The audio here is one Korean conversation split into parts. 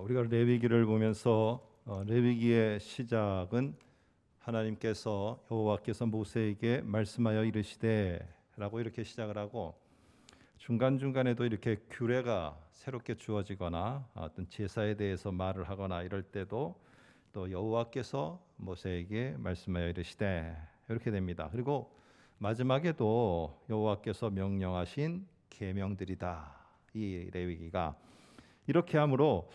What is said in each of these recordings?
우리가 레위기를 보면서 레위기의 시작은 하나님께서 여호와께서 모세에게 말씀하여 이르시되라고 이렇게 시작을 하고, 중간중간에도 이렇게 규례가 새롭게 주어지거나 어떤 제사에 대해서 말을 하거나 이럴 때도 또 여호와께서 모세에게 말씀하여 이르시되 이렇게 됩니다. 그리고 마지막에도 여호와께서 명령하신 계명들이다. 이 레위기가 이렇게 하므로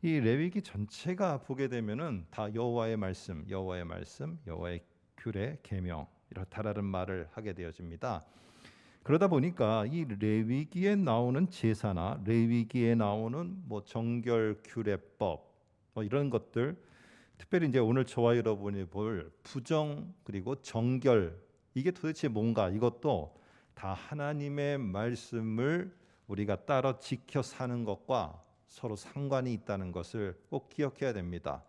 이 레위기 전체가 보게 되면은 다 여호와의 말씀, 여호와의 말씀, 여호와의 규례, 계명 이렇다라는 말을 하게 되어집니다. 그러다 보니까 이 레위기에 나오는 제사나 레위기에 나오는 뭐 정결 규례법 이런 것들, 특별히 이제 오늘 저와 여러분이 볼 부정 그리고 정결, 이게 도대체 뭔가, 이것도 다 하나님의 말씀을 우리가 따라 지켜 사는 것과 서로 상관이 있다는 것을 꼭 기억해야 됩니다.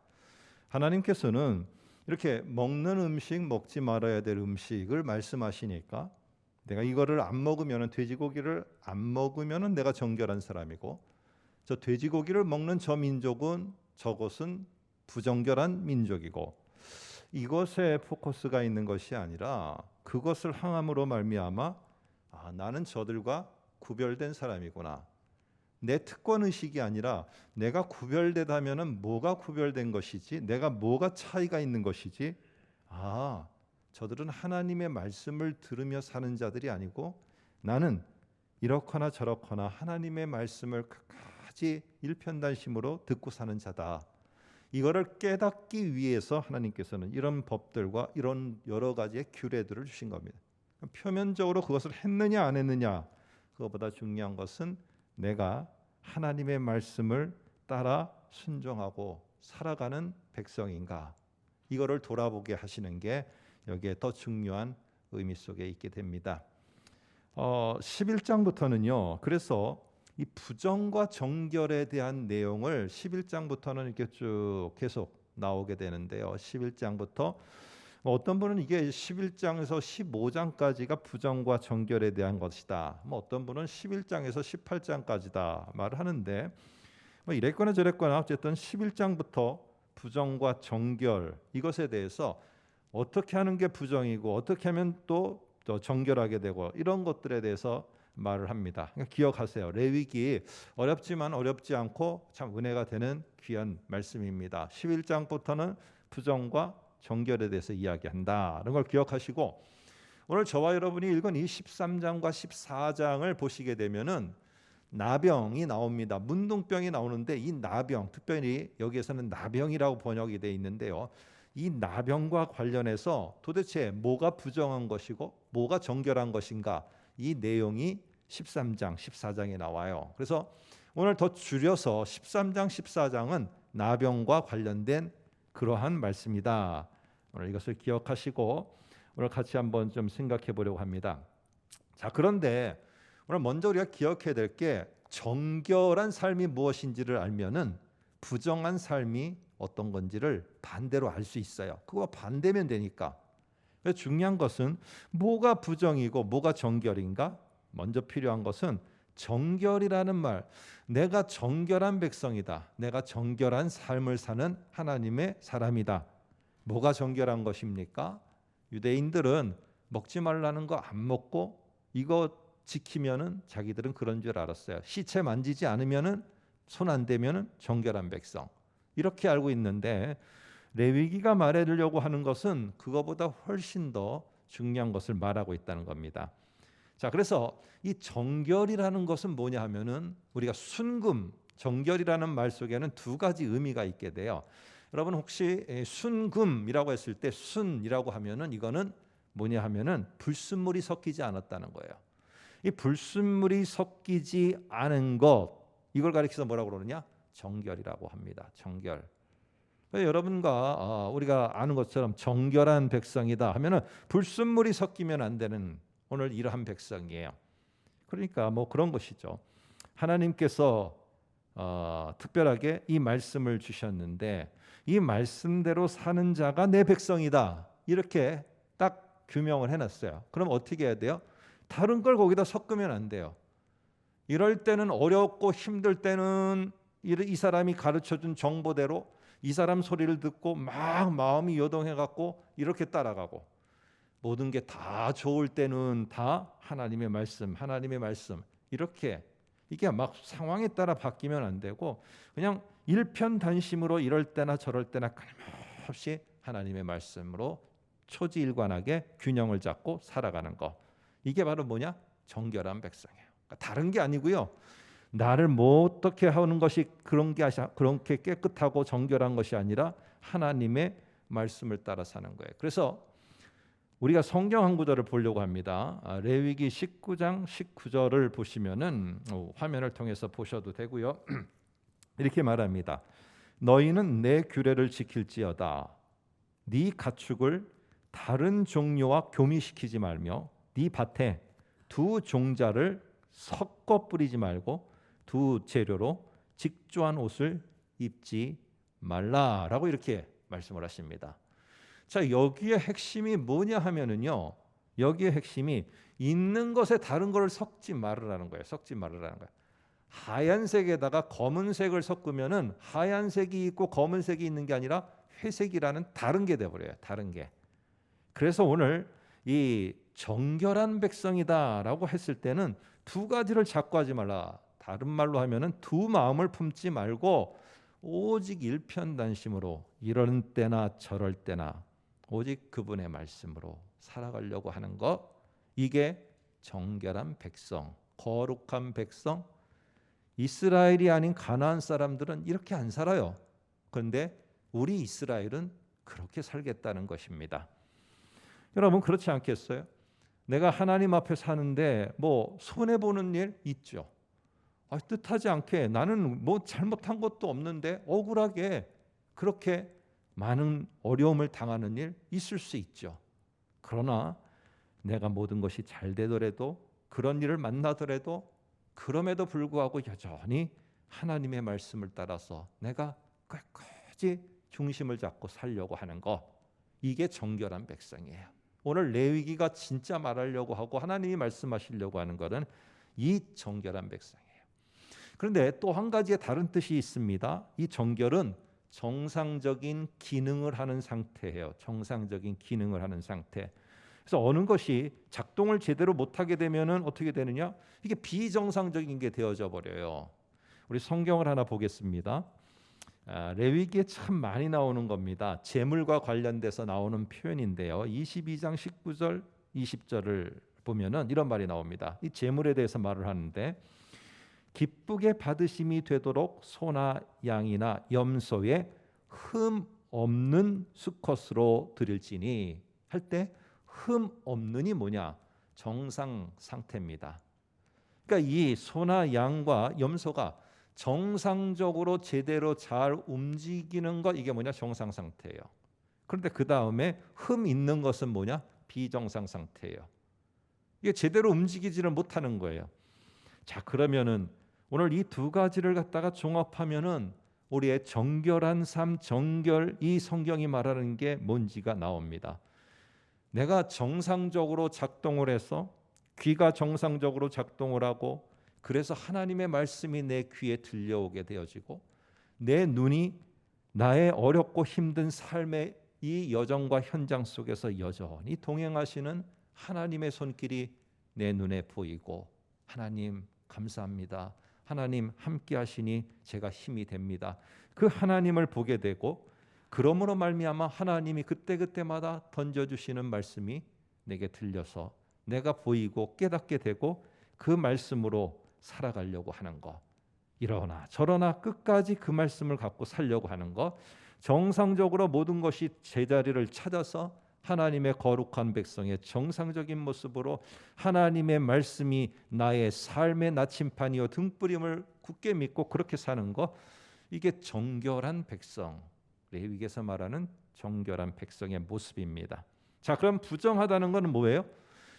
하나님께서는 이렇게 먹는 음식, 먹지 말아야 될 음식을 말씀하시니까 내가 이거를 안 먹으면, 돼지고기를 안 먹으면 내가 정결한 사람이고, 저 돼지고기를 먹는 저 민족은, 저것은 부정결한 민족이고, 이것에 포커스가 있는 것이 아니라 그것을 항함으로 말미암아 나는 저들과 구별된 사람이구나, 내 특권의식이 아니라 내가 구별되다면 뭐가 구별된 것이지, 내가 뭐가 차이가 있는 것이지, 저들은 하나님의 말씀을 들으며 사는 자들이 아니고 나는 이렇거나 저렇거나 하나님의 말씀을 끝까지 일편단심으로 듣고 사는 자다. 이거를 깨닫기 위해서 하나님께서는 이런 법들과 이런 여러 가지의 규례들을 주신 겁니다. 표면적으로 그것을 했느냐 안 했느냐, 그것보다 중요한 것은 내가 하나님의 말씀을 따라 순종하고 살아가는 백성인가, 이거를 돌아보게 하시는 게 여기에 더 중요한 의미 속에 있게 됩니다. 11장부터는요. 그래서 이 부정과 정결에 대한 내용을 11장부터는 이렇게 쭉 계속 나오게 되는데요. 11장부터 어떤 분은 이게 11장에서 15장까지가 부정과 정결에 대한 것이다. 어떤 분은 11장에서 18장까지다 말을 하는데, 이랬거나 저랬거나 어쨌든 11장부터 부정과 정결, 이것에 대해서 어떻게 하는 게 부정이고 어떻게 하면 또 정결하게 되고 이런 것들에 대해서 말을 합니다. 그러니까 기억하세요. 레위기 어렵지만 어렵지 않고 참 은혜가 되는 귀한 말씀입니다. 11장부터는 부정과 정결에 대해서 이야기한다. 이런 걸 기억하시고, 오늘 저와 여러분이 읽은 이 13장과 14장을 보시게 되면은 나병이 나옵니다. 문둥병이 나오는데, 이 나병, 특별히 여기에서는 나병이라고 번역이 되어 있는데요. 이 나병과 관련해서 도대체 뭐가 부정한 것이고 뭐가 정결한 것인가, 이 내용이 13장, 14장에 나와요. 그래서 오늘 더 줄여서 13장, 14장은 나병과 관련된 그러한 말씀이다. 오늘 이것을 기억하시고 오늘 같이 한번 좀 생각해 보려고 합니다. 자, 그런데 오늘 먼저 우리가 기억해야 될 게, 정결한 삶이 무엇인지를 알면은 부정한 삶이 어떤 건지를 반대로 알 수 있어요. 그거 반대면 되니까. 중요한 것은 뭐가 부정이고 뭐가 정결인가? 먼저 필요한 것은 정결이라는 말, 내가 정결한 백성이다, 내가 정결한 삶을 사는 하나님의 사람이다. 뭐가 정결한 것입니까? 유대인들은 먹지 말라는 거 안 먹고 이거 지키면은 자기들은 그런 줄 알았어요. 시체 만지지 않으면은, 손 안 대면은 정결한 백성, 이렇게 알고 있는데, 레위기가 말하려고 하는 것은 그거보다 훨씬 더 중요한 것을 말하고 있다는 겁니다. 자, 그래서 이 정결이라는 것은 뭐냐 하면은, 우리가 순금, 정결이라는 말 속에는 두 가지 의미가 있게 돼요. 여러분 혹시 순금이라고 했을 때, 순이라고 하면은 이거는 뭐냐 하면은 불순물이 섞이지 않았다는 거예요. 이 불순물이 섞이지 않은 것, 이걸 가리켜서 뭐라고 그러느냐? 정결이라고 합니다. 정결. 여러분과 우리가 아는 것처럼 정결한 백성이다 하면은 불순물이 섞이면 안 되는 오늘 이러한 백성이에요. 그러니까 뭐 그런 것이죠. 하나님께서 특별하게 이 말씀을 주셨는데, 이 말씀대로 사는 자가 내 백성이다, 이렇게 딱 규명을 해놨어요. 그럼 어떻게 해야 돼요? 다른 걸 거기다 섞으면 안 돼요. 이럴 때는, 어렵고 힘들 때는 이 사람이 가르쳐준 정보대로 이 사람 소리를 듣고 막 마음이 요동해 갖고 이렇게 따라가고, 모든 게 다 좋을 때는 다 하나님의 말씀 이렇게, 이게 막 상황에 따라 바뀌면 안 되고 그냥 일편단심으로 이럴 때나 저럴 때나 끊임없이 하나님의 말씀으로 초지일관하게 균형을 잡고 살아가는 거, 이게 바로 뭐냐? 정결한 백성이에요. 그러니까 다른 게 아니고요. 나를 뭐 어떻게 하는 것이 그렇게 깨끗하고 정결한 것이 아니라 하나님의 말씀을 따라 사는 거예요. 그래서 우리가 성경 한 구절을 보려고 합니다. 레위기 19장 19절을 보시면은 화면을 통해서 보셔도 되고요. 이렇게 말합니다. 너희는 내 규례를 지킬지어다. 네 가축을 다른 종류와 교미시키지 말며 네 밭에 두 종자를 섞어 뿌리지 말고 두 재료로 직조한 옷을 입지 말라라고 이렇게 말씀을 하십니다. 자, 여기에 핵심이 뭐냐 하면은요. 여기에 핵심이 있는 것에 다른 것을 섞지 말으라는 거예요. 섞지 말으라는 거예요. 하얀색에다가 검은색을 섞으면은 하얀색이 있고 검은색이 있는 게 아니라 회색이라는 다른 게 돼 버려요. 다른 게. 그래서 오늘 이 정결한 백성이다라고 했을 때는 두 가지를 자꾸 하지 말라. 다른 말로 하면은 두 마음을 품지 말고 오직 일편단심으로 이런 때나 저럴 때나 오직 그분의 말씀으로 살아가려고 하는 것, 이게 정결한 백성, 거룩한 백성. 이스라엘이 아닌 가나안 사람들은 이렇게 안 살아요. 그런데 우리 이스라엘은 그렇게 살겠다는 것입니다. 여러분, 그렇지 않겠어요? 내가 하나님 앞에 사는데 뭐 손해 보는 일 있죠. 뜻하지 않게 나는 뭐 잘못한 것도 없는데 억울하게 그렇게 많은 어려움을 당하는 일 있을 수 있죠. 그러나 내가 모든 것이 잘 되더라도, 그런 일을 만나더라도, 그럼에도 불구하고 여전히 하나님의 말씀을 따라서 내가 끝까지 중심을 잡고 살려고 하는 것, 이게 정결한 백성이에요. 오늘 레위기가 진짜 말하려고 하고 하나님이 말씀하시려고 하는 것은 이 정결한 백성이에요. 그런데 또 한 가지의 다른 뜻이 있습니다. 이 정결은 정상적인 기능을 하는 상태예요. 정상적인 기능을 하는 상태. 그래서 어느 것이 작동을 제대로 못하게 되면은 어떻게 되느냐? 이게 비정상적인 게 되어져 버려요. 우리 성경을 하나 보겠습니다. 레위기에 참 많이 나오는 겁니다. 재물과 관련돼서 나오는 표현인데요. 22장 19절 20절을 보면은 이런 말이 나옵니다. 이 재물에 대해서 말을 하는데, 기쁘게 받으심이 되도록 소나 양이나 염소에 흠 없는 수컷으로 드릴지니 할 때, 흠 없는이 뭐냐? 정상 상태입니다. 그러니까 이 소나 양과 염소가 정상적으로 제대로 잘 움직이는 것, 이게 뭐냐? 정상 상태예요. 그런데 그 다음에 흠 있는 것은 뭐냐? 비정상 상태예요. 이게 제대로 움직이지를 못하는 거예요. 자, 그러면은 오늘 이 두 가지를 갖다가 종합하면은 우리의 정결한 삶, 정결, 이 성경이 말하는 게 뭔지가 나옵니다. 내가 정상적으로 작동을 해서, 귀가 정상적으로 작동을 하고, 그래서 하나님의 말씀이 내 귀에 들려오게 되어지고, 내 눈이 나의 어렵고 힘든 삶의 이 여정과 현장 속에서 여전히 동행하시는 하나님의 손길이 내 눈에 보이고, 하나님 감사합니다, 하나님 함께 하시니 제가 힘이 됩니다, 그 하나님을 보게 되고, 그러므로 말미암아 하나님이 그때그때마다 던져주시는 말씀이 내게 들려서 내가 보이고 깨닫게 되고 그 말씀으로 살아가려고 하는 것, 이러나 저러나 끝까지 그 말씀을 갖고 살려고 하는 것, 정상적으로 모든 것이 제자리를 찾아서 하나님의 거룩한 백성의 정상적인 모습으로 하나님의 말씀이 나의 삶의 나침판이요 등불임을 굳게 믿고 그렇게 사는 것, 이게 정결한 백성, 레위기에서 말하는 정결한 백성의 모습입니다. 자, 그럼 부정하다는 것은 뭐예요?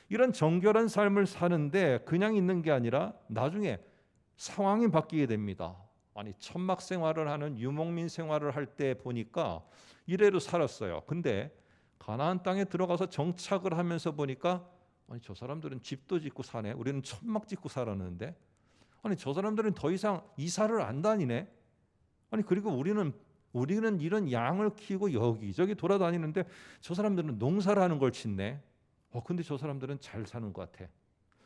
이런 정결한 삶을 사는데 그냥 있는 게 아니라 나중에 상황이 바뀌게 됩니다. 아니, 천막 생활을 하는 유목민 생활을 할 때 보니까 이래로 살았어요. 근데 가나안 땅에 들어가서 정착을 하면서 보니까, 아니, 저 사람들은 집도 짓고 사네. 우리는 천막 짓고 살았는데, 아니, 저 사람들은 더 이상 이사를 안 다니네. 아니 그리고 우리는 이런 양을 키우고 여기저기 돌아다니는데 저 사람들은 농사를 하는 걸 짓네. 근데 저 사람들은 잘 사는 것 같아.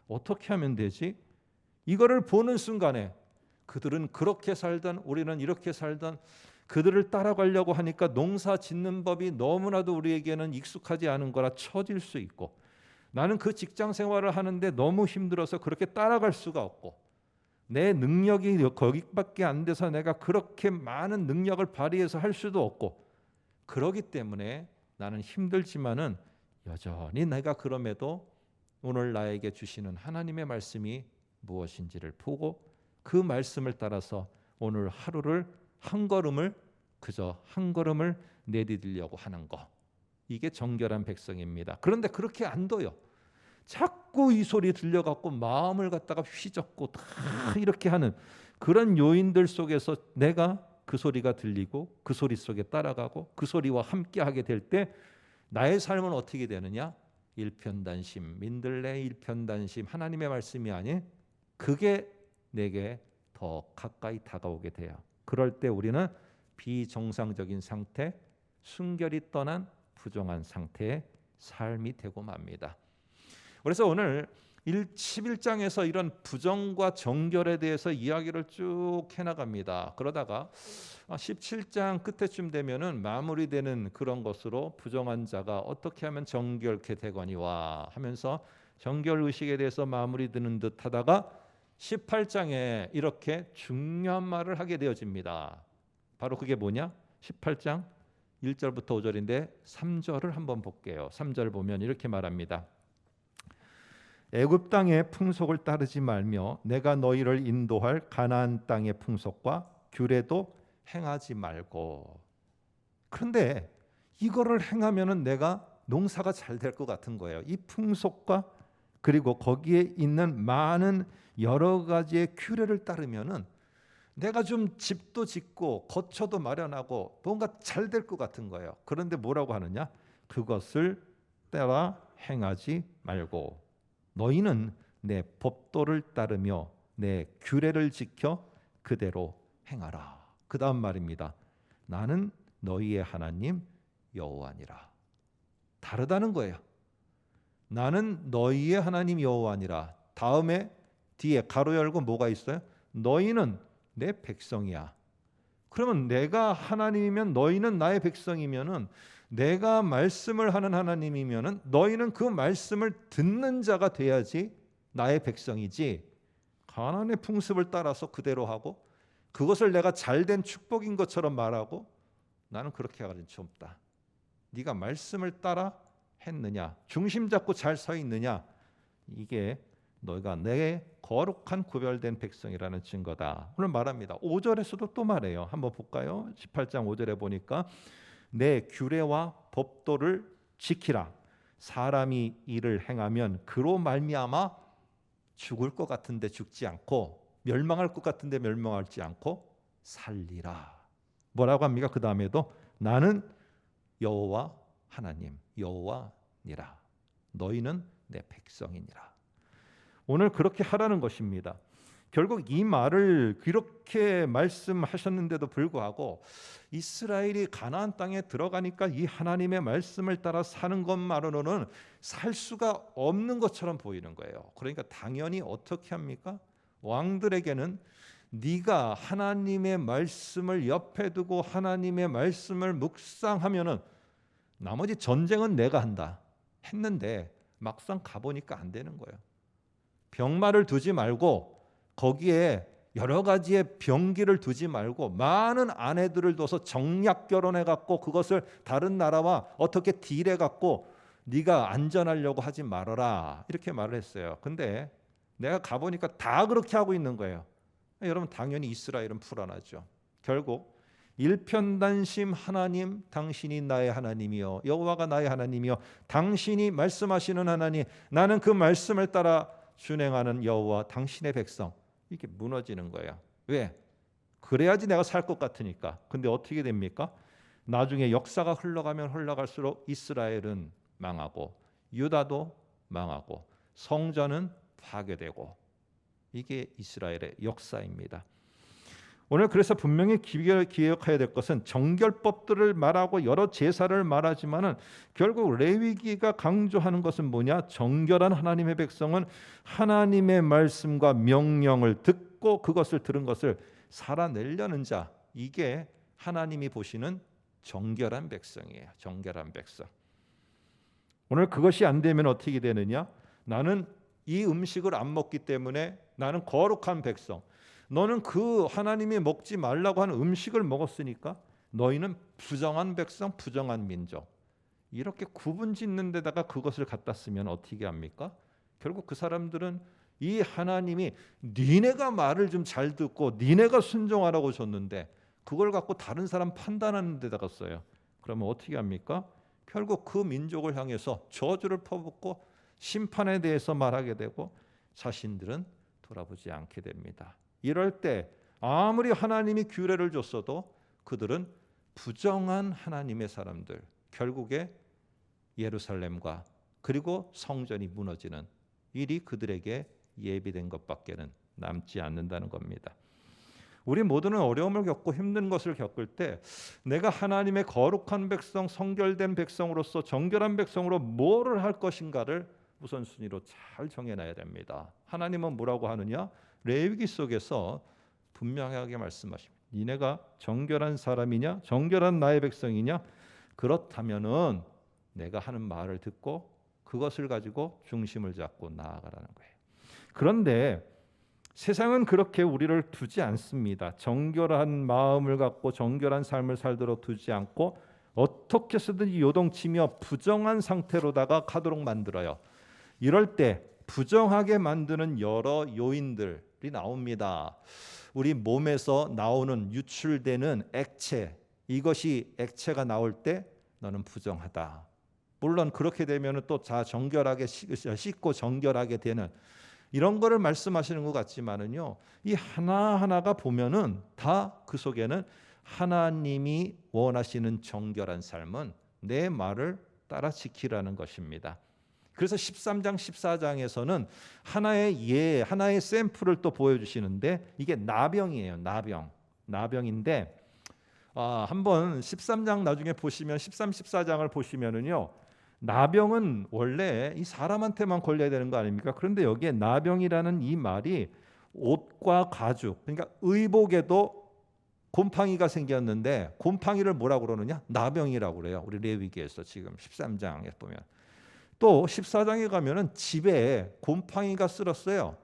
어떻게 하면 되지? 이거를 보는 순간에 그들은 그렇게 살던 우리는 이렇게 살던 그들을 따라가려고 하니까 농사 짓는 법이 너무나도 우리에게는 익숙하지 않은 거라 처질 수 있고, 나는 그 직장 생활을 하는데 너무 힘들어서 그렇게 따라갈 수가 없고, 내 능력이 거기밖에 안 돼서 내가 그렇게 많은 능력을 발휘해서 할 수도 없고, 그러기 때문에 나는 힘들지만은 여전히 내가 그럼에도 오늘 나에게 주시는 하나님의 말씀이 무엇인지를 보고 그 말씀을 따라서 오늘 하루를 한 걸음을 그저 한 걸음을 내디디려고 하는 거, 이게 정결한 백성입니다. 그런데 그렇게 안 둬요. 자꾸 이 소리 들려갖고 마음을 갖다가 휘젓고 다 이렇게 하는 그런 요인들 속에서 내가 그 소리가 들리고 그 소리 속에 따라가고 그 소리와 함께하게 될 때 나의 삶은 어떻게 되느냐? 일편단심, 민들레 일편단심, 하나님의 말씀이 아닌 그게 내게 더 가까이 다가오게 돼요. 그럴 때 우리는 비정상적인 상태, 순결이 떠난 부정한 상태의 삶이 되고 맙니다. 그래서 오늘 11장에서 이런 부정과 정결에 대해서 이야기를 쭉 해나갑니다. 그러다가 17장 끝에쯤 되면은 마무리되는 그런 것으로 부정한 자가 어떻게 하면 정결케 되거니와 하면서 정결 의식에 대해서 마무리되는 듯 하다가 18장에 이렇게 중요한 말을 하게 되어집니다. 바로 그게 뭐냐? 18장 1절부터 5절인데 3절을 한번 볼게요. 3절 보면 이렇게 말합니다. 애굽 땅의 풍속을 따르지 말며 내가 너희를 인도할 가나안 땅의 풍속과 규례도 행하지 말고. 그런데 이거를 행하면은 내가 농사가 잘 될 것 같은 거예요. 이 풍속과 그리고 거기에 있는 많은 여러 가지의 규례를 따르면은 내가 좀 집도 짓고 거처도 마련하고 뭔가 잘 될 것 같은 거예요. 그런데 뭐라고 하느냐? 그것을 따라 행하지 말고 너희는 내 법도를 따르며 내 규례를 지켜 그대로 행하라. 그 다음 말입니다. 나는 너희의 하나님 여호와니라. 다르다는 거예요. 나는 너희의 하나님 여호와니라. 다음에 뒤에 가로 열고 뭐가 있어요? 너희는 내 백성이야. 그러면 내가 하나님이면 너희는 나의 백성이면은 내가 말씀을 하는 하나님이면은 너희는 그 말씀을 듣는 자가 돼야지 나의 백성이지. 가나안의 풍습을 따라서 그대로 하고 그것을 내가 잘된 축복인 것처럼 말하고 나는 그렇게 하기 좀 없다. 네가 말씀을 따라 했느냐, 중심 잡고 잘 서 있느냐, 이게 너희가 내 거룩한 구별된 백성이라는 증거다. 오늘 말합니다. 5절에서도 또 말해요. 한번 볼까요? 18장 5절에 보니까 내 규례와 법도를 지키라. 사람이 이를 행하면 그로 말미암아 죽을 것 같은데 죽지 않고 멸망할 것 같은데 멸망하지 않고 살리라. 뭐라고 합니까? 그 다음에도 나는 여호와 하나님 여호와니라. 너희는 내 백성이니라. 오늘 그렇게 하라는 것입니다. 결국 이 말을 그렇게 말씀하셨는데도 불구하고 이스라엘이 가나안 땅에 들어가니까 이 하나님의 말씀을 따라 사는 것만으로는 살 수가 없는 것처럼 보이는 거예요. 그러니까 당연히 어떻게 합니까? 왕들에게는 네가 하나님의 말씀을 옆에 두고 하나님의 말씀을 묵상하면은 나머지 전쟁은 내가 한다 했는데 막상 가보니까 안 되는 거예요. 병마를 두지 말고 거기에 여러 가지의 병기를 두지 말고 많은 아내들을 둬서 정략 결혼해 갖고 그것을 다른 나라와 어떻게 딜해 갖고 네가 안전하려고 하지 말아라 이렇게 말을 했어요. 근데 내가 가보니까 다 그렇게 하고 있는 거예요. 여러분 당연히 이스라엘은 불안하죠. 결국 일편단심 하나님 당신이 나의 하나님이요 여호와가 나의 하나님이요 당신이 말씀하시는 하나님 나는 그 말씀을 따라 준행하는 여호와 당신의 백성 이게 무너지는 거예요. 왜? 그래야지 내가 살 것 같으니까. 근데 어떻게 됩니까? 나중에 역사가 흘러가면 흘러갈수록 이스라엘은 망하고 유다도 망하고 성전은 파괴되고 이게 이스라엘의 역사입니다. 오늘 그래서 분명히 기억해야 될 것은 정결법들을 말하고 여러 제사를 말하지만은 결국 레위기가 강조하는 것은 뭐냐? 정결한 하나님의 백성은 하나님의 말씀과 명령을 듣고 그것을 들은 것을 살아내려는 자, 이게 하나님이 보시는 정결한 백성이에요. 정결한 백성. 오늘 그것이 안 되면 어떻게 되느냐? 나는 이 음식을 안 먹기 때문에 나는 거룩한 백성. 너는 그 하나님이 먹지 말라고 하는 음식을 먹었으니까 너희는 부정한 백성, 부정한 민족. 이렇게 구분 짓는 데다가 그것을 갖다 쓰면 어떻게 합니까? 결국 그 사람들은 이 하나님이 니네가 말을 좀 잘 듣고 니네가 순종하라고 줬는데 그걸 갖고 다른 사람 판단하는 데다가 써요. 그러면 어떻게 합니까? 결국 그 민족을 향해서 저주를 퍼붓고 심판에 대해서 말하게 되고 자신들은 돌아보지 않게 됩니다. 이럴 때 아무리 하나님이 규례를 줬어도 그들은 부정한 하나님의 사람들, 결국에 예루살렘과 그리고 성전이 무너지는 일이 그들에게 예비된 것밖에는 남지 않는다는 겁니다. 우리 모두는 어려움을 겪고 힘든 것을 겪을 때 내가 하나님의 거룩한 백성, 성결된 백성으로서 정결한 백성으로 뭐를 할 것인가를 우선순위로 잘 정해놔야 됩니다. 하나님은 뭐라고 하느냐? 레위기 속에서 분명하게 말씀하십니다. 니네가 정결한 사람이냐? 정결한 나의 백성이냐? 그렇다면은 내가 하는 말을 듣고 그것을 가지고 중심을 잡고 나아가라는 거예요. 그런데 세상은 그렇게 우리를 두지 않습니다. 정결한 마음을 갖고 정결한 삶을 살도록 두지 않고 어떻게 해서든지 요동치며 부정한 상태로다가 가도록 만들어요. 이럴 때 부정하게 만드는 여러 요인들이 나옵니다. 우리 몸에서 나오는 유출되는 액체, 이것이 액체가 나올 때 너는 부정하다. 물론 그렇게 되면 또 정결하게 씻고 정결하게 되는 이런 거를 말씀하시는 것 같지만은요, 이 하나하나가 보면은 다 그 속에는 하나님이 원하시는 정결한 삶은 내 말을 따라 지키라는 것입니다. 그래서 13장 14장에서는 하나의 샘플을 또 보여주시는데 이게 나병이에요. 나병인데 한번 13장 나중에 보시면 13, 14장을 보시면은요, 나병은 원래 이 사람한테만 걸려야 되는 거 아닙니까? 그런데 여기에 나병이라는 이 말이 옷과 가죽, 그러니까 의복에도 곰팡이가 생겼는데 곰팡이를 뭐라고 그러느냐? 나병이라고 그래요. 우리 레위기에서 지금 13장에 보면. 또 14장에 가면은 집에 곰팡이가 쓸었어요.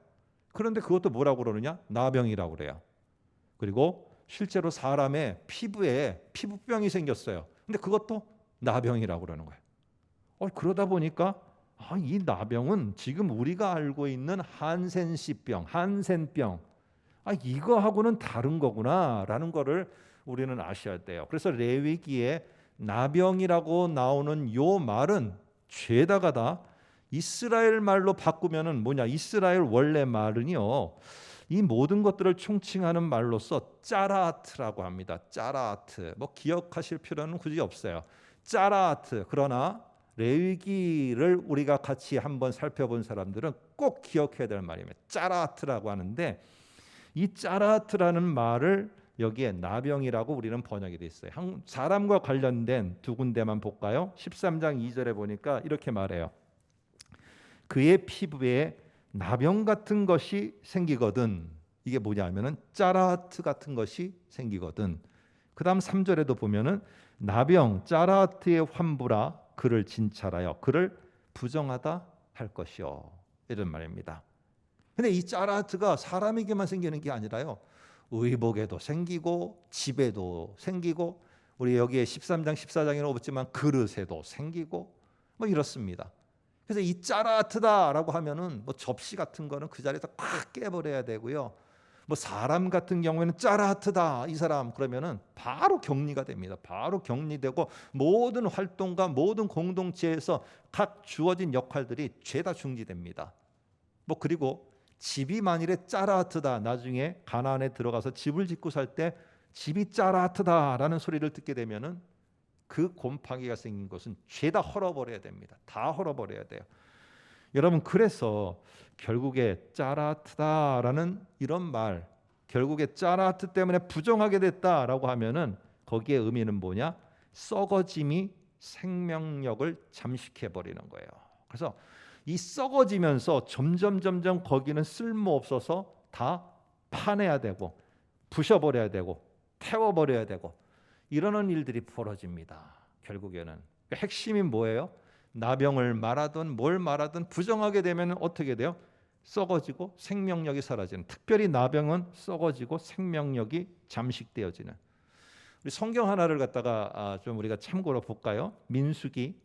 그런데 그것도 뭐라고 그러느냐? 나병이라고 그래요. 그리고 실제로 사람의 피부에 피부병이 생겼어요. 근데 그것도 나병이라고 그러는 거예요. 그러다 보니까 이 나병은 지금 우리가 알고 있는 한센병 이거하고는 다른 거구나라는 거를 우리는 아셔야 돼요. 그래서 레위기에 나병이라고 나오는 요 말은 죄다가 다 이스라엘 말로 바꾸면은 뭐냐? 이스라엘 원래 말은요, 이 모든 것들을 총칭하는 말로서 짜라아트라고 합니다. 짜라아트. 뭐 기억하실 필요는 굳이 없어요. 짜라아트. 그러나 레위기를 우리가 같이 한번 살펴본 사람들은 꼭 기억해야 될 말입니다. 짜라아트라고 하는데 이 짜라아트라는 말을 여기에 나병이라고 우리는 번역이 돼 있어요. 사람과 관련된 두 군데만 볼까요? 13장 2절에 보니까 이렇게 말해요. 그의 피부에 나병 같은 것이 생기거든. 이게 뭐냐면은 짜라아트 같은 것이 생기거든. 그다음 3절에도 보면은 나병 짜라아트의 환부라 그를 진찰하여 그를 부정하다 할 것이요. 이런 말입니다. 근데 이 짜라아트가 사람에게만 생기는 게 아니라요, 의복에도 생기고 집에도 생기고 우리 여기에 13장 14장에는 없지만 그릇에도 생기고 뭐 이렇습니다. 그래서 이 짜라아트다라고 하면은 뭐 접시 같은 거는 그 자리에서 팍 깨버려야 되고요. 뭐 사람 같은 경우에는 짜라아트다 이 사람 그러면은 바로 격리가 됩니다. 바로 격리되고 모든 활동과 모든 공동체에서 각 주어진 역할들이 죄다 중지됩니다. 뭐 그리고 집이 만일에 짜라아트다, 나중에 가나안에 들어가서 집을 짓고 살 때 집이 짜라아트다라는 소리를 듣게 되면은 그 곰팡이가 생긴 것은 죄다 헐어버려야 됩니다. 다 헐어버려야 돼요. 여러분, 그래서 결국에 짜라아트다라는 이런 말, 결국에 짜라하트 때문에 부정하게 됐다라고 하면은 거기에 의미는 뭐냐? 썩어짐이 생명력을 잠식해 버리는 거예요. 그래서 이 썩어지면서 점점 거기는 쓸모 없어서 다 파내야 되고 부셔버려야 되고 태워버려야 되고 이러는 일들이 벌어집니다. 결국에는 핵심이 뭐예요? 나병을 말하든 뭘 말하든 부정하게 되면 어떻게 돼요? 썩어지고 생명력이 사라지는. 특별히 나병은 썩어지고 생명력이 잠식되어지는. 우리 성경 하나를 갖다가 좀 우리가 참고로 볼까요? 민수기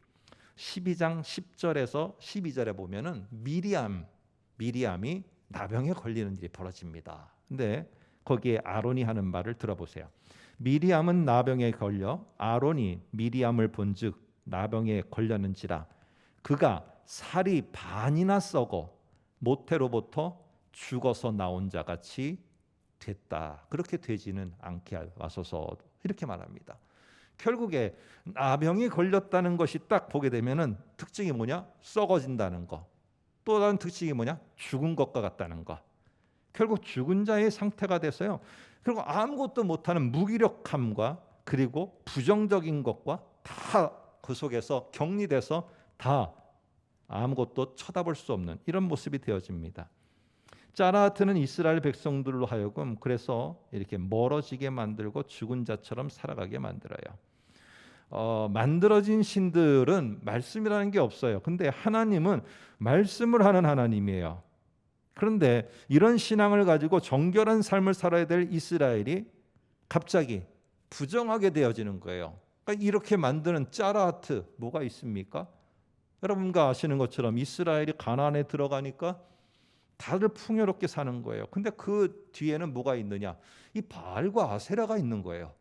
12장 10절에서 12절에 보면은 미리암이 나병에 걸리는 일이 벌어집니다. 근데 거기에 아론이 하는 말을 들어보세요. 미리암은 나병에 걸려 아론이 미리암을 본즉 나병에 걸렸는지라 그가 살이 반이나 썩어 모태로부터 죽어서 나온 자 같이 됐다. 그렇게 되지는 않게 하소서. 이렇게 말합니다. 결국에 나병이 걸렸다는 것이 딱 보게 되면은 특징이 뭐냐? 썩어진다는 거. 또 다른 특징이 뭐냐? 죽은 것과 같다는 거. 결국 죽은 자의 상태가 돼서요. 그리고 아무것도 못하는 무기력함과 그리고 부정적인 것과 다 그 속에서 격리돼서 다 아무것도 쳐다볼 수 없는 이런 모습이 되어집니다. 짜라하트는 이스라엘 백성들로 하여금 그래서 이렇게 멀어지게 만들고 죽은 자처럼 살아가게 만들어요. 만들어진 신들은 말씀이라는 게 없어요. 근데 하나님은 말씀을 하는 하나님이에요. 그런데 이런 신앙을 가지고 정결한 삶을 살아야 될 이스라엘이 갑자기 부정하게 되어지는 거예요. 그러니까 이렇게 만드는 짜라하트 뭐가 있습니까? 여러분과 아시는 것처럼 이스라엘이 가나안에 들어가니까 다들 풍요롭게 사는 거예요. 근데 그 뒤에는 뭐가 있느냐? 이 바알과 아세라가 있는 거예요.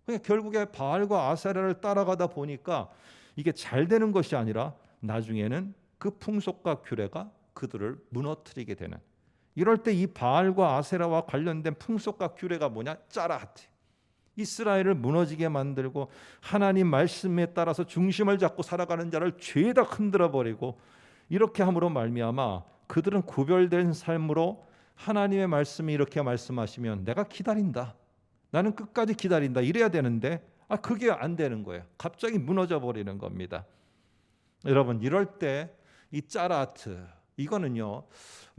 그러니까 결국에 바알과 아세라를 따라가다 보니까 이게 잘 되는 것이 아니라 나중에는 그 풍속과 규례가 그들을 무너뜨리게 되는. 이럴 때 이 바알과 아세라와 관련된 풍속과 규례가 뭐냐? 짜라하트. 이스라엘을 무너지게 만들고 하나님 말씀에 따라서 중심을 잡고 살아가는 자를 죄다 흔들어 버리고 이렇게 함으로 말미암아 그들은 구별된 삶으로 하나님의 말씀이 이렇게 말씀하시면 내가 기다린다. 나는 끝까지 기다린다. 이래야 되는데 그게 안 되는 거예요. 갑자기 무너져 버리는 겁니다. 여러분 이럴 때 이 짜라하트 이거는요.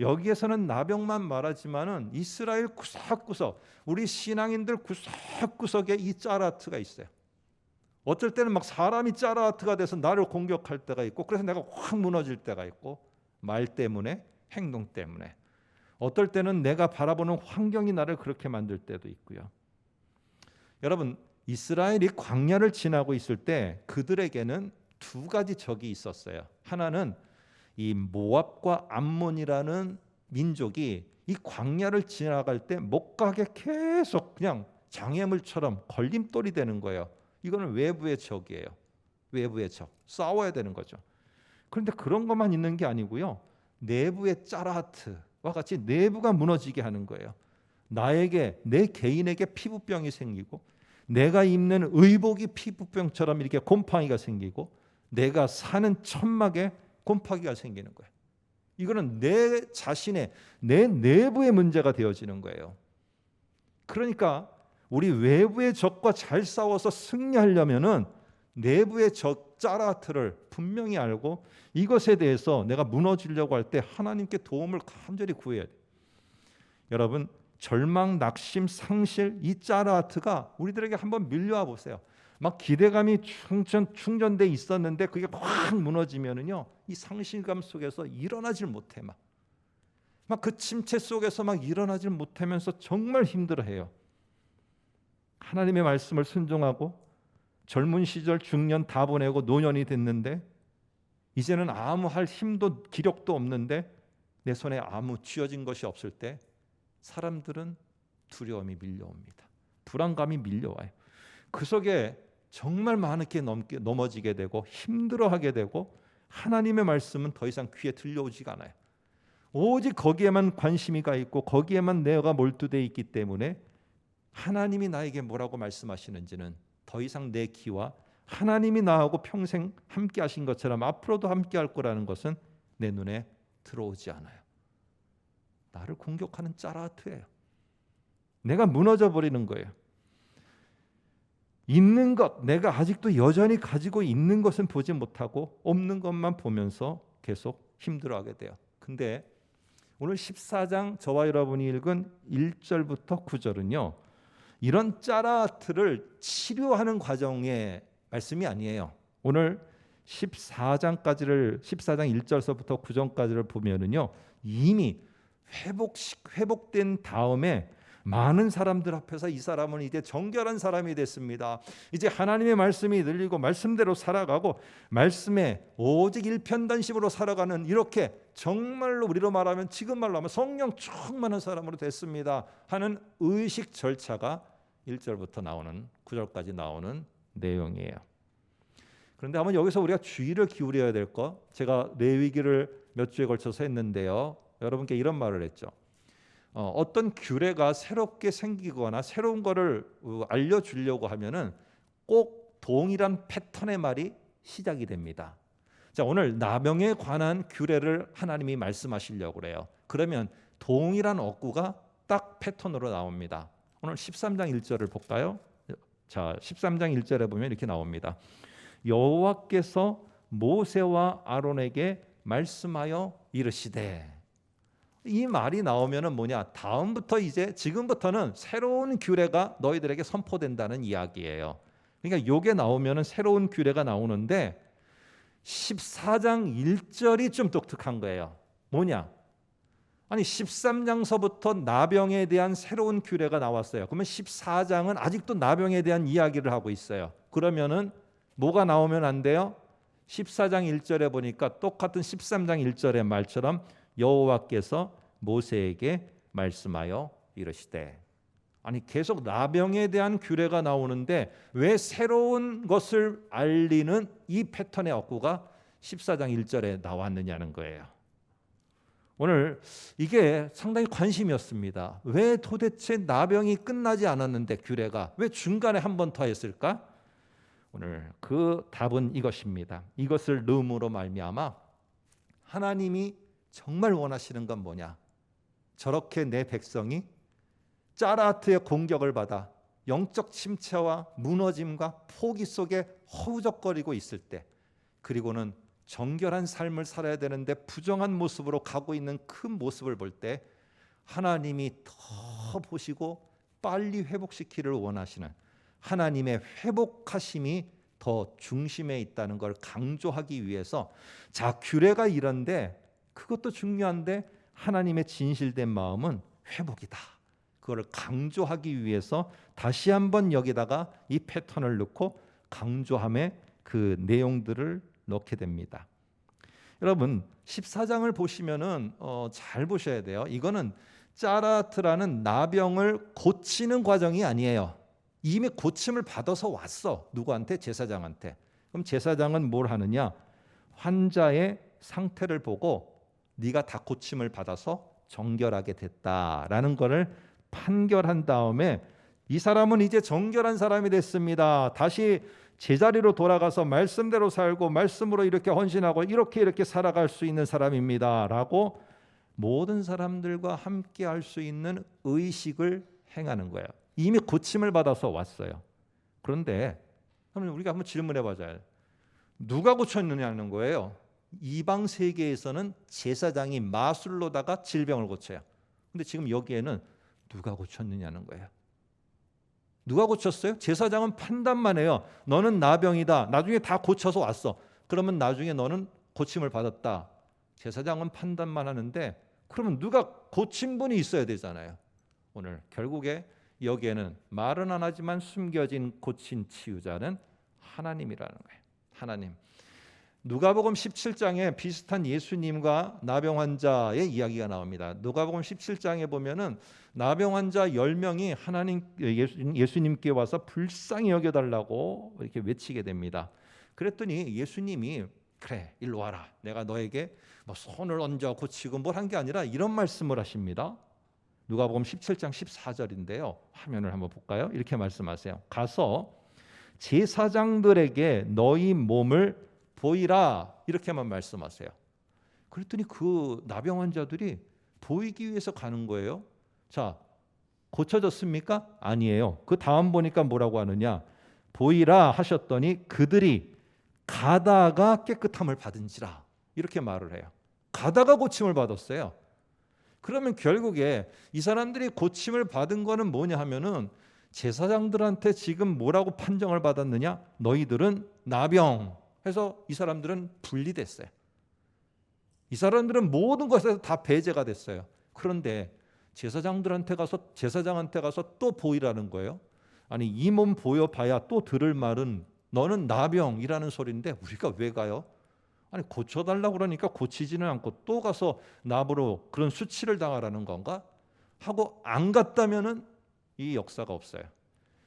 여기에서는 나병만 말하지만은 이스라엘 구석구석 우리 신앙인들 구석구석에 이 짜라하트가 있어요. 어쩔 때는 막 사람이 짜라하트가 돼서 나를 공격할 때가 있고 그래서 내가 확 무너질 때가 있고 말 때문에 행동 때문에 어떨 때는 내가 바라보는 환경이 나를 그렇게 만들 때도 있고요. 여러분 이스라엘이 광야를 지나고 있을 때 그들에게는 두 가지 적이 있었어요. 하나는 이 모압과 암몬이라는 민족이 이 광야를 지나갈 때 못 가게 계속 그냥 장애물처럼 걸림돌이 되는 거예요. 이거는 외부의 적이에요. 외부의 적. 싸워야 되는 거죠. 그런데 그런 것만 있는 게 아니고요. 내부의 짜라하트와 같이 내부가 무너지게 하는 거예요. 나에게 내 개인에게 피부병이 생기고 내가 입는 의복이 피부병처럼 이렇게 곰팡이가 생기고 내가 사는 천막에 곰팡이가 생기는 거예요. 이거는 내 자신의 내 내부의 문제가 되어지는 거예요. 그러니까 우리 외부의 적과 잘 싸워서 승리하려면은 내부의 적 짜라하트를 분명히 알고 이것에 대해서 내가 무너지려고 할 때 하나님께 도움을 간절히 구해야 돼요. 여러분 절망, 낙심, 상실 이 짜라하트가 우리들에게 한번 밀려와 보세요. 막 기대감이 충전돼 있었는데 그게 확 무너지면은요 이 상실감 속에서 일어나질 못해 막 그 침체 속에서 막 일어나질 못하면서 정말 힘들어해요. 하나님의 말씀을 순종하고 젊은 시절 중년 다 보내고 노년이 됐는데 이제는 아무 할 힘도 기력도 없는데 내 손에 아무 쥐어진 것이 없을 때 사람들은 두려움이 밀려옵니다. 불안감이 밀려와요. 그 속에 정말 많게 넘어지게 되고 힘들어하게 되고 하나님의 말씀은 더 이상 귀에 들려오지가 않아요. 오직 거기에만 관심이 가 있고 거기에만 내가 몰두되어 있기 때문에 하나님이 나에게 뭐라고 말씀하시는지는 더 이상 내 귀와 하나님이 나하고 평생 함께 하신 것처럼 앞으로도 함께 할 거라는 것은 내 눈에 들어오지 않아요. 나를 공격하는 짜라하트예요. 내가 무너져 버리는 거예요. 있는 것, 내가 아직도 여전히 가지고 있는 것은 보지 못하고 없는 것만 보면서 계속 힘들어하게 돼요. 근데 오늘 14장 저와 여러분이 읽은 1절부터 9절은요. 이런 짜라트를 치료하는 과정의 말씀이 아니에요. 오늘 14장 1절서부터 9절까지를 보면은요. 이미 회복된 다음에 많은 사람들 앞에서 이 사람은 이제 정결한 사람이 됐습니다. 이제 하나님의 말씀이 들리고 말씀대로 살아가고 말씀에 오직 일편단심으로 살아가는, 이렇게 정말로 우리로 말하면, 지금 말로 하면 성령 충만한 사람으로 됐습니다 하는 의식 절차가 1절부터 나오는 9절까지 나오는 내용이에요. 그런데 한번 여기서 우리가 주의를 기울여야 될 거, 제가 레위기를 몇 주에 걸쳐서 했는데요. 여러분께 이런 말을 했죠. 어떤 규례가 새롭게 생기거나 새로운 거를 알려주려고 하면은 꼭 동일한 패턴의 말이 시작이 됩니다. 자, 오늘 나병에 관한 규례를 하나님이 말씀하시려고 그래요. 그러면 동일한 어구가 딱 패턴으로 나옵니다. 오늘 13장 1절을 볼까요? 자, 13장 1절에 보면 이렇게 나옵니다. 여호와께서 모세와 아론에게 말씀하여 이르시되, 이 말이 나오면은 뭐냐? 다음부터 이제 지금부터는 새로운 규례가 너희들에게 선포된다는 이야기예요. 그러니까 요게 나오면은 새로운 규례가 나오는데 14장 1절이 좀 독특한 거예요. 뭐냐? 아니 13장서부터 나병에 대한 새로운 규례가 나왔어요. 그러면 14장은 아직도 나병에 대한 이야기를 하고 있어요. 그러면은 뭐가 나오면 안 돼요? 14장 1절에 보니까 똑같은 13장 1절의 말처럼 여호와께서 모세에게 말씀하여 이르시되, 아니 계속 나병에 대한 규례가 나오는데 왜 새로운 것을 알리는 이 패턴의 어구가 14장 1절에 나왔느냐는 거예요. 오늘 이게 상당히 관심이었습니다. 왜 도대체 나병이 끝나지 않았는데 규례가 왜 중간에 한 번 더 했을까? 오늘 그 답은 이것입니다. 이것을 넣음으로 말미암아 하나님이 정말 원하시는 건 뭐냐? 저렇게 내 백성이 짜라트의 공격을 받아 영적 침체와 무너짐과 포기 속에 허우적거리고 있을 때, 그리고는 정결한 삶을 살아야 되는데 부정한 모습으로 가고 있는 그 모습을 볼 때 하나님이 더 보시고 빨리 회복시키기를 원하시는 하나님의 회복하심이 더 중심에 있다는 걸 강조하기 위해서, 자, 규례가 이런데 그것도 중요한데 하나님의 진실된 마음은 회복이다. 그걸 강조하기 위해서 다시 한번 여기다가 이 패턴을 넣고 강조함의 그 내용들을 넣게 됩니다. 여러분 14장을 보시면은 잘 보셔야 돼요. 이거는 짜라트라는 나병을 고치는 과정이 아니에요. 이미 고침을 받아서 왔어. 누구한테? 제사장한테. 그럼 제사장은 뭘 하느냐? 환자의 상태를 보고 네가 다 고침을 받아서 정결하게 됐다라는 것을 판결한 다음에 이 사람은 이제 정결한 사람이 됐습니다. 다시 제자리로 돌아가서 말씀대로 살고 말씀으로 이렇게 헌신하고 이렇게 살아갈 수 있는 사람입니다라고 모든 사람들과 함께 할 수 있는 의식을 행하는 거예요. 이미 고침을 받아서 왔어요. 그런데 우리가 한번 질문해 보자요. 누가 고쳤느냐는 거예요. 이방 세계에서는 제사장이 마술로다가 질병을 고쳐요. 근데 지금 여기에는 누가 고쳤느냐는 거예요. 누가 고쳤어요? 제사장은 판단만 해요. 너는 나병이다. 나중에 다 고쳐서 왔어. 그러면 나중에 너는 고침을 받았다. 제사장은 판단만 하는데 그러면 누가 고친 분이 있어야 되잖아요. 오늘 결국에 여기에는 말은 안 하지만 숨겨진 고친 치유자는 하나님이라는 거예요. 하나님. 누가복음 17장에 비슷한 예수님과 나병 환자의 이야기가 나옵니다. 누가복음 17장에 보면은 나병 환자 10명이 하나님 예수님께 와서 불쌍히 여겨달라고 이렇게 외치게 됩니다. 그랬더니 예수님이 그래 일로 와라. 내가 너에게 뭐 손을 얹어 고치고 뭘 한 게 아니라 이런 말씀을 하십니다. 누가복음 17장 14절인데요. 화면을 한번 볼까요? 이렇게 말씀하세요. 가서 제사장들에게 너희 몸을 보이라 이렇게만 말씀하세요. 그랬더니 그 나병 환자들이 보이기 위해서 가는 거예요. 자, 고쳐졌습니까? 아니에요. 그 다음 보니까 뭐라고 하느냐? 보이라 하셨더니 그들이 가다가 깨끗함을 받은지라 이렇게 말을 해요. 가다가 고침을 받았어요. 그러면 결국에 이 사람들이 고침을 받은 거는 뭐냐 하면은 제사장들한테 지금 뭐라고 판정을 받았느냐? 너희들은 나병 해서 이 사람들은 분리됐어요. 이 사람들은 모든 것에서 다 배제가 됐어요. 그런데 제사장한테 가서 또 보이라는 거예요. 아니 이 몸 보여봐야 또 들을 말은 너는 나병이라는 소리인데 우리가 왜 가요? 아니 고쳐달라고 그러니까 고치지는 않고 또 가서 나보러 그런 수치를 당하라는 건가? 하고 안 갔다면은 이 역사가 없어요.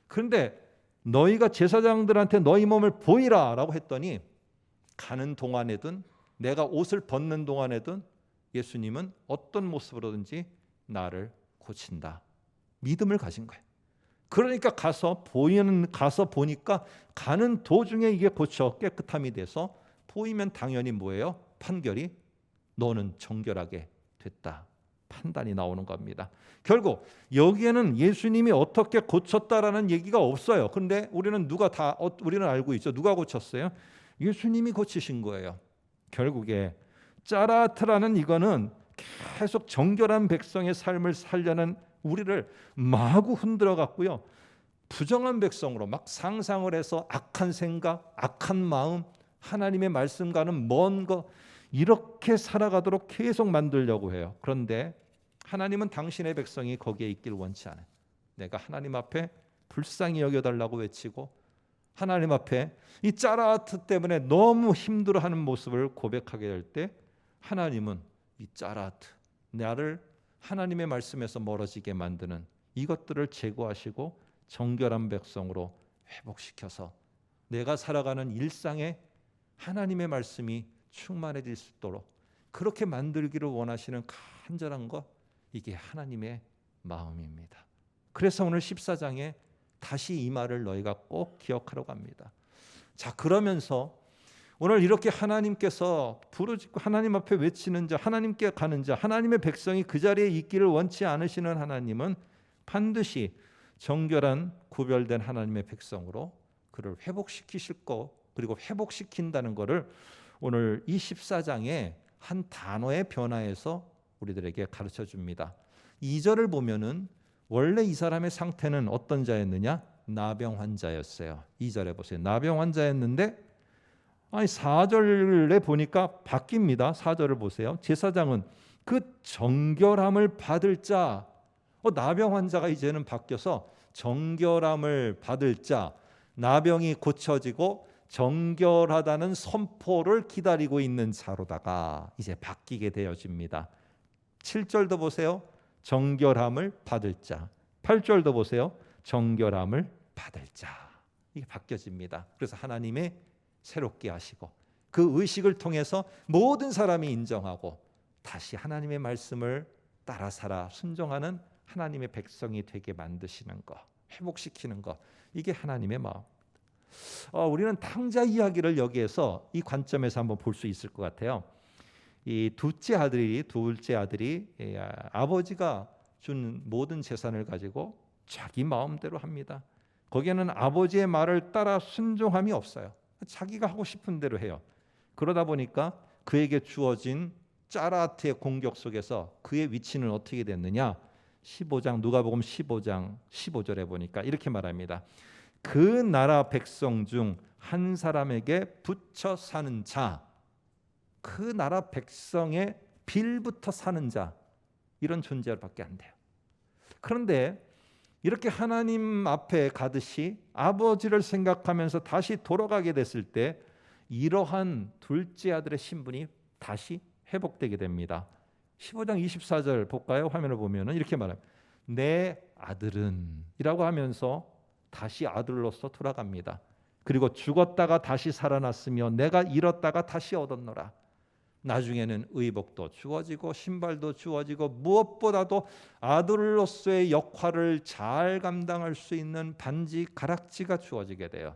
그런데 너희가 제사장들한테 너희 몸을 보이라라고 했더니 가는 동안에든 내가 옷을 벗는 동안에든 예수님은 어떤 모습으로든지 나를 고친다. 믿음을 가진 거예요. 그러니까 가서 보니까 가는 도중에 이게 고쳐 깨끗함이 돼서 보이면 당연히 뭐예요? 판결이 너는 정결하게 됐다. 판단이 나오는 겁니다. 결국 여기에는 예수님이 어떻게 고쳤다라는 얘기가 없어요. 그런데 우리는 알고 있죠. 누가 고쳤어요? 예수님이 고치신 거예요. 결국에 짜라트라는 이거는 계속 정결한 백성의 삶을 살려는 우리를 마구 흔들어 갔고요. 부정한 백성으로 막 상상을 해서 악한 생각, 악한 마음, 하나님의 말씀과는 먼 거 이렇게 살아가도록 계속 만들려고 해요. 그런데 하나님은 당신의 백성이 거기에 있길 원치 않아요. 내가 하나님 앞에 불쌍히 여겨달라고 외치고 하나님 앞에 이 짜라트 때문에 너무 힘들어하는 모습을 고백하게 될 때 하나님은 이 짜라트, 나를 하나님의 말씀에서 멀어지게 만드는 이것들을 제거하시고 정결한 백성으로 회복시켜서 내가 살아가는 일상에 하나님의 말씀이 충만해질 수 있도록 그렇게 만들기를 원하시는 간절한 것, 이게 하나님의 마음입니다. 그래서 오늘 14장에 다시 이 말을 너희가 꼭 기억하라고 합니다. 자, 그러면서 오늘 이렇게 하나님께서 부르짖고 하나님 앞에 외치는 자, 하나님께 가는 자, 하나님의 백성이 그 자리에 있기를 원치 않으시는 하나님은 반드시 정결한 구별된 하나님의 백성으로 그를 회복시키실 거, 그리고 회복시킨다는 것을 오늘 이 14장에 한 단어의 변화에서 우리들에게 가르쳐 줍니다. 2절을 보면은 원래 이 사람의 상태는 어떤 자였느냐? 나병 환자였어요. 2절에 보세요. 나병 환자였는데 4절에 보니까 바뀝니다. 4절을 보세요. 제사장은 그 정결함을 받을 자, 나병 환자가 이제는 바뀌어서 정결함을 받을 자, 나병이 고쳐지고 정결하다는 선포를 기다리고 있는 자로다가 이제 바뀌게 되어집니다. 7절도 보세요. 정결함을 받을 자. 8절도 보세요. 정결함을 받을 자. 이게 바뀌어집니다. 그래서 하나님의 새롭게 하시고 그 의식을 통해서 모든 사람이 인정하고 다시 하나님의 말씀을 따라 살아 순종하는 하나님의 백성이 되게 만드시는 것, 회복시키는 것, 이게 하나님의 마음. 우리는 탕자 이야기를 여기에서 이 관점에서 한번 볼 수 있을 것 같아요. 이 둘째 아들이 아버지가 준 모든 재산을 가지고 자기 마음대로 합니다. 거기에는 아버지의 말을 따라 순종함이 없어요. 자기가 하고 싶은 대로 해요. 그러다 보니까 그에게 주어진 짜라트의 공격 속에서 그의 위치는 어떻게 됐느냐? 15장 누가복음 15장 15절에 보니까 이렇게 말합니다. 그 나라 백성 중 한 사람에게 붙여 사는 자, 그 나라 백성의 빌부터 사는 자, 이런 존재밖에 안 돼요. 그런데 이렇게 하나님 앞에 가듯이 아버지를 생각하면서 다시 돌아가게 됐을 때 이러한 둘째 아들의 신분이 다시 회복되게 됩니다. 15장 24절 볼까요? 화면을 보면은 이렇게 말합니다. 내 아들은 이라고 하면서 다시 아들로서 돌아갑니다. 그리고 죽었다가 다시 살아났으며 내가 잃었다가 다시 얻었노라. 나중에는 의복도 주어지고 신발도 주어지고 무엇보다도 아들로서의 역할을 잘 감당할 수 있는 반지, 가락지가 주어지게 돼요.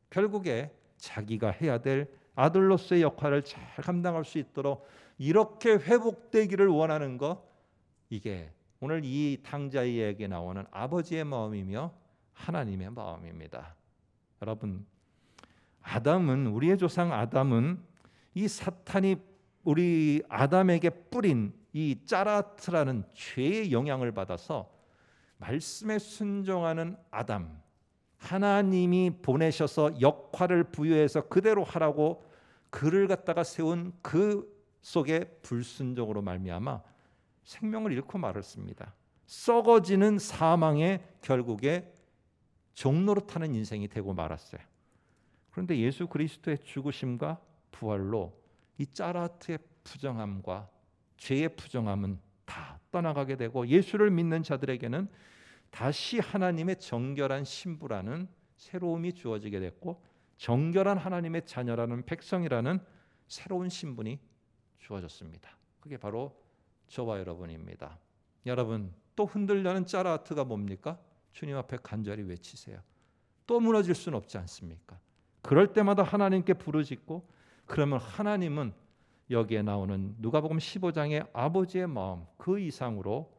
결국에 자기가 해야 될 아들로서의 역할을 잘 감당할 수 있도록 이렇게 회복되기를 원하는 것, 이게 오늘 이 탕자이에게 나오는 아버지의 마음이며 하나님의 마음입니다. 여러분, 아담은, 우리의 조상 아담은 이 사탄이 우리 아담에게 뿌린 이 짜라트라는 죄의 영향을 받아서 말씀에 순종하는 아담, 하나님이 보내셔서 역할을 부여해서 그대로 하라고 그를 갖다가 세운 그 속에 불순종으로 말미암아 생명을 잃고 말았습니다. 썩어지는 사망의 결국에 종로로 타는 인생이 되고 말았어요. 그런데 예수 그리스도의 죽으심과 부활로 이 짜라트의 부정함과 죄의 부정함은 다 떠나가게 되고 예수를 믿는 자들에게는 다시 하나님의 정결한 신부라는 새로움이 주어지게 됐고 정결한 하나님의 자녀라는 백성이라는 새로운 신분이 주어졌습니다. 그게 바로 저와 여러분입니다. 여러분, 또 흔들려는 짜라트가 뭡니까? 주님 앞에 간절히 외치세요. 또 무너질 수는 없지 않습니까? 그럴 때마다 하나님께 부르짖고 그러면 하나님은 여기에 나오는 누가복음 15장의 아버지의 마음 그 이상으로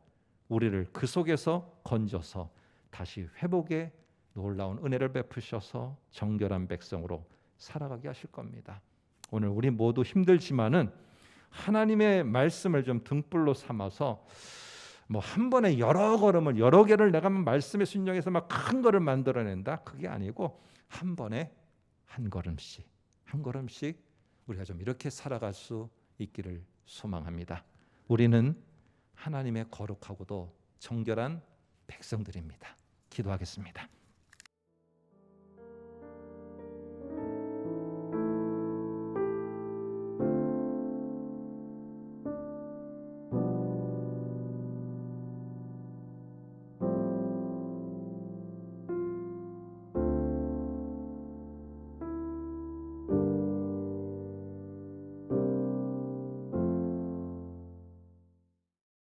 우리를 그 속에서 건져서 다시 회복의 놀라운 은혜를 베푸셔서 정결한 백성으로 살아가게 하실 겁니다. 오늘 우리 모두 힘들지만은 하나님의 말씀을 좀 등불로 삼아서 뭐 한 번에 여러 걸음을 여러 개를 내가 말씀에 순종해서 막 큰 거를 만들어낸다 그게 아니고 한 번에 한 걸음씩 우리가 좀 이렇게 살아갈 수 있기를 소망합니다. 우리는 하나님의 거룩하고도 정결한 백성들입니다. 기도하겠습니다.